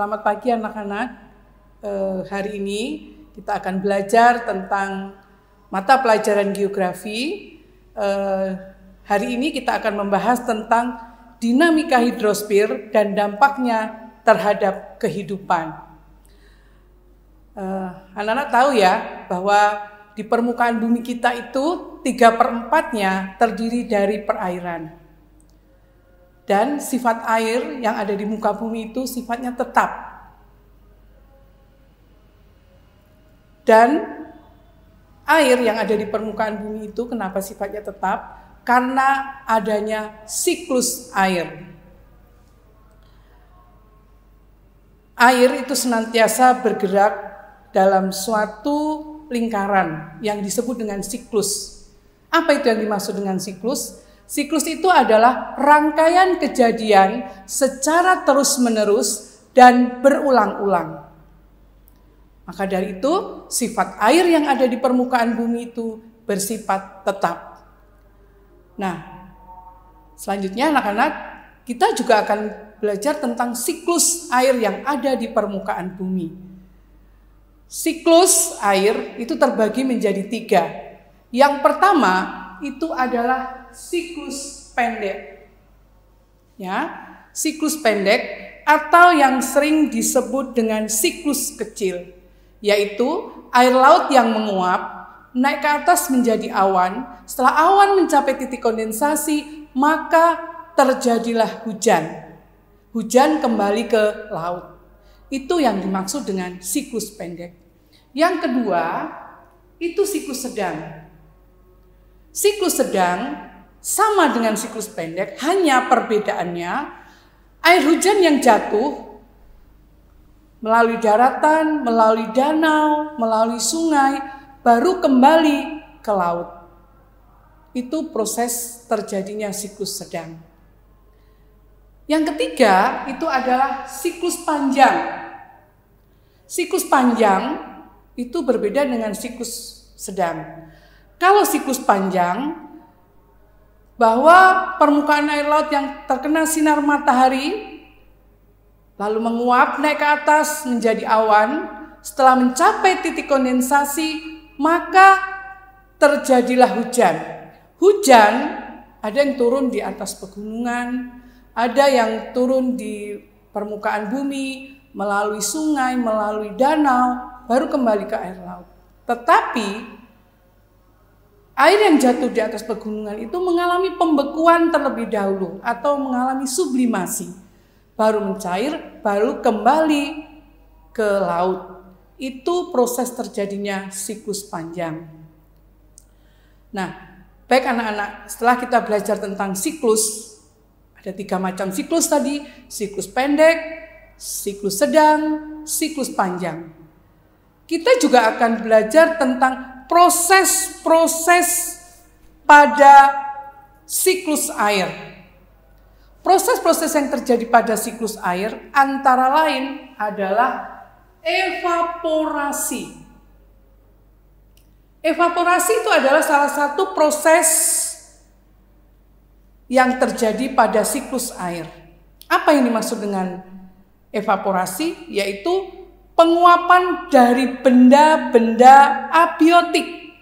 Selamat pagi anak-anak. Hari ini kita akan belajar tentang mata pelajaran geografi. Hari ini kita akan membahas tentang dinamika hidrosfer dan dampaknya terhadap kehidupan. Anak-anak tahu ya bahwa di permukaan bumi kita itu 3/4-nya terdiri dari perairan. Dan sifat air yang ada di muka bumi itu sifatnya tetap. Dan air yang ada di permukaan bumi itu kenapa sifatnya tetap? Karena adanya siklus air. Air itu senantiasa bergerak dalam suatu lingkaran yang disebut dengan siklus. Apa itu yang dimaksud dengan siklus? Siklus itu adalah rangkaian kejadian secara terus-menerus dan berulang-ulang. Maka dari itu, sifat air yang ada di permukaan bumi itu bersifat tetap. Nah, selanjutnya anak-anak, kita juga akan belajar tentang siklus air yang ada di permukaan bumi. Siklus air itu terbagi menjadi 3. Yang pertama itu adalah siklus pendek. Ya, siklus pendek atau yang sering disebut dengan siklus kecil, yaitu air laut yang menguap, naik ke atas menjadi awan. Setelah awan mencapai titik kondensasi, maka terjadilah hujan. Hujan kembali ke laut. Itu yang dimaksud dengan siklus pendek. Yang kedua, itu siklus sedang. Siklus sedang sama dengan siklus pendek, hanya perbedaannya air hujan yang jatuh melalui daratan, melalui danau, melalui sungai, baru kembali ke laut. Itu proses terjadinya siklus sedang. Yang ketiga itu adalah siklus panjang. Siklus panjang itu berbeda dengan siklus sedang. Kalau siklus panjang, bahwa permukaan air laut yang terkena sinar matahari lalu menguap naik ke atas menjadi awan. Setelah mencapai titik kondensasi, maka terjadilah hujan. Hujan ada yang turun di atas pegunungan, ada yang turun di permukaan bumi, melalui sungai, melalui danau, baru kembali ke air laut. Tetapi air yang jatuh di atas pegunungan itu mengalami pembekuan terlebih dahulu atau mengalami sublimasi. Baru mencair, baru kembali ke laut. Itu proses terjadinya siklus panjang. Nah, baik anak-anak, setelah kita belajar tentang siklus, ada 3 macam siklus tadi, siklus pendek, siklus sedang, siklus panjang. Kita juga akan belajar tentang proses-proses pada siklus air. Proses-proses yang terjadi pada siklus air antara lain adalah evaporasi. Evaporasi itu adalah salah satu proses yang terjadi pada siklus air. Apa yang dimaksud dengan evaporasi? Yaitu penguapan dari benda-benda abiotik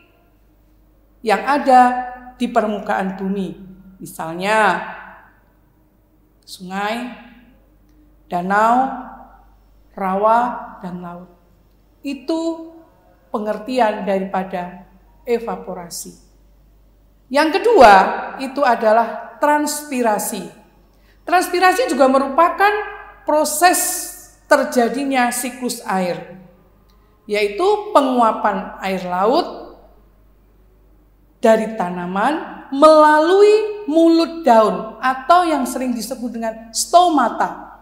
yang ada di permukaan bumi. Misalnya sungai, danau, rawa, dan laut. Itu pengertian daripada evaporasi. Yang kedua itu adalah transpirasi. Transpirasi juga merupakan proses terjadinya siklus air, yaitu penguapan air laut dari tanaman melalui mulut daun atau yang sering disebut dengan stomata.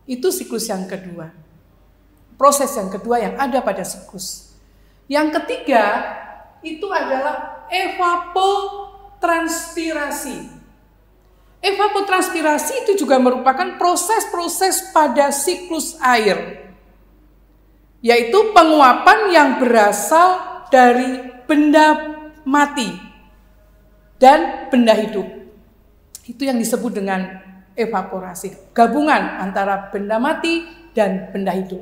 Itu siklus yang kedua. Proses yang kedua yang ada pada siklus. Yang ketiga itu adalah evapotranspirasi. Evapotranspirasi itu juga merupakan proses-proses pada siklus air, yaitu penguapan yang berasal dari benda mati dan benda hidup. Itu yang disebut dengan evaporasi, gabungan antara benda mati dan benda hidup.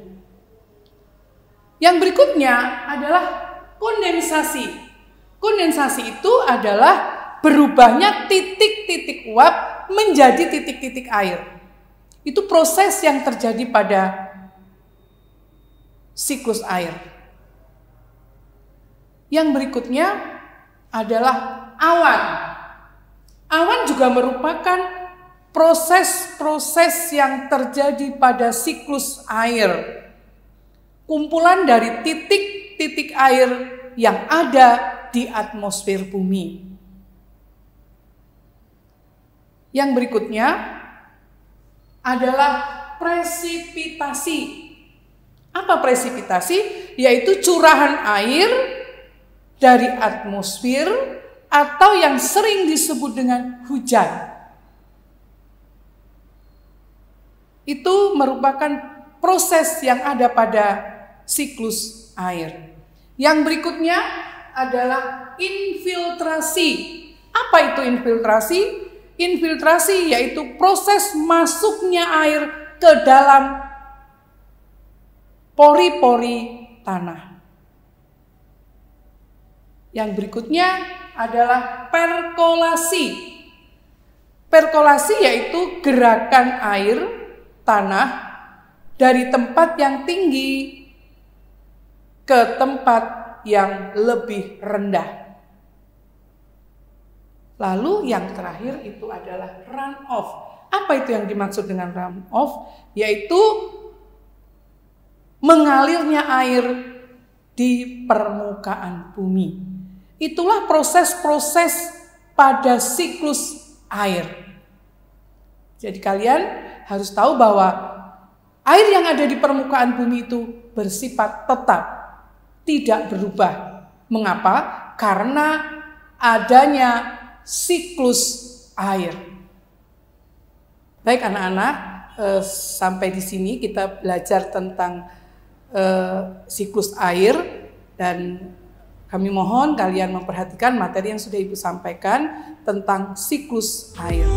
Yang berikutnya adalah kondensasi. Kondensasi itu adalah berubahnya titik-titik uap menjadi titik-titik air. Itu proses yang terjadi pada siklus air. Yang berikutnya adalah awan. Awan juga merupakan proses-proses yang terjadi pada siklus air. Kumpulan dari titik-titik air yang ada di atmosfer bumi. Yang berikutnya adalah presipitasi. Apa presipitasi? Yaitu curahan air dari atmosfer atau yang sering disebut dengan hujan. Itu merupakan proses yang ada pada siklus air. Yang berikutnya adalah infiltrasi. Apa itu infiltrasi? Infiltrasi yaitu proses masuknya air ke dalam pori-pori tanah. Yang berikutnya adalah perkolasi. Perkolasi yaitu gerakan air tanah dari tempat yang tinggi ke tempat yang lebih rendah. Lalu yang terakhir itu adalah runoff. Apa itu yang dimaksud dengan runoff? Yaitu mengalirnya air di permukaan bumi. Itulah proses-proses pada siklus air. Jadi kalian harus tahu bahwa air yang ada di permukaan bumi itu bersifat tetap, tidak berubah. Mengapa? Karena adanya siklus air. Baik anak-anak, sampai di sini kita belajar tentang siklus air, dan kami mohon kalian memperhatikan materi yang sudah Ibu sampaikan tentang siklus air.